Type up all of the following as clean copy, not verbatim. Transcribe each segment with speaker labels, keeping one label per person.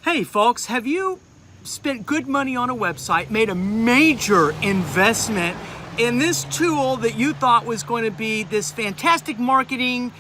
Speaker 1: Hey folks, have you spent good money on a website, made a major investment in this tool that you thought was going to be this fantastic marketing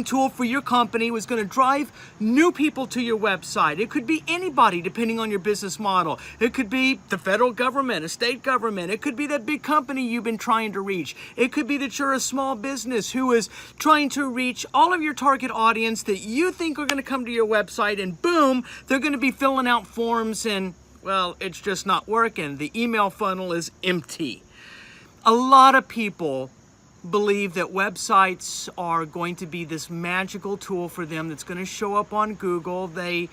Speaker 1: tool for your company, was going to drive new people to your website? It could be anybody depending on your business model. It could be the federal government, a state government. It could be that big company you've been trying to reach. It could be that you're a small business who is trying to reach all of your target audience that you think are going to come to your website, and boom, they're going to be filling out forms and, well, it's just not working. The email funnel is empty. A lot of people believe that websites are going to be this magical tool for them that's going to show up on Google. They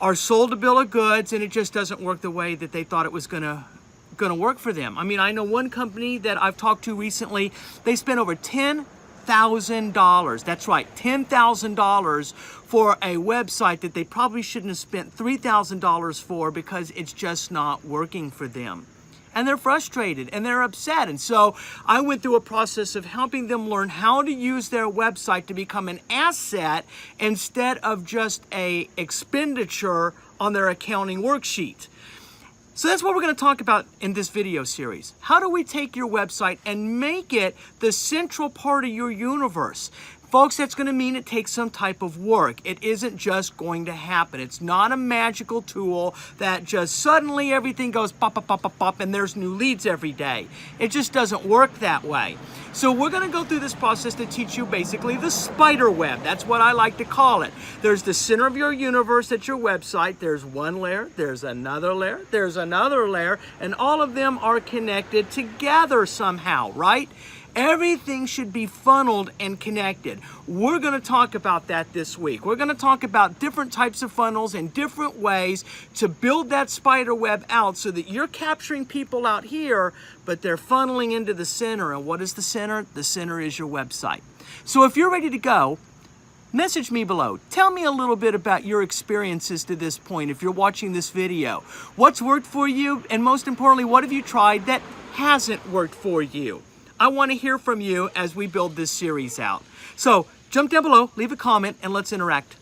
Speaker 1: are sold a bill of goods and it just doesn't work the way that they thought it was going to work for them. I mean, I know one company that I've talked to recently, they spent over $10,000. That's right, $10,000 for a website that they probably shouldn't have spent $3,000 for because it's just not working for them. And they're frustrated and they're upset. And so I went through a process of helping them learn how to use their website to become an asset instead of just an expenditure on their accounting worksheet. So that's what we're going to talk about in this video series. How do we take your website and make it the central part of your universe? Folks, that's going to mean it takes some type of work. It isn't just going to happen. It's not a magical tool that just suddenly everything goes pop, pop, pop, pop, pop, and there's new leads every day. It just doesn't work that way. So we're going to go through this process to teach you basically the spider web. That's what I like to call it. There's the center of your universe at your website. There's one layer, there's another layer, there's another layer, and all of them are connected together somehow, right? Everything should be funneled and connected. We're going to talk about that this week. We're going to talk about different types of funnels and different ways to build that spider web out so that you're capturing people out here, but they're funneling into the center. And what is the center? The center is your website. So if you're ready to go, message me below. Tell me a little bit about your experiences to this point if you're watching this video. What's worked for you? And most importantly, what have you tried that hasn't worked for you? I want to hear from you as we build this series out. So jump down below, leave a comment, and let's interact.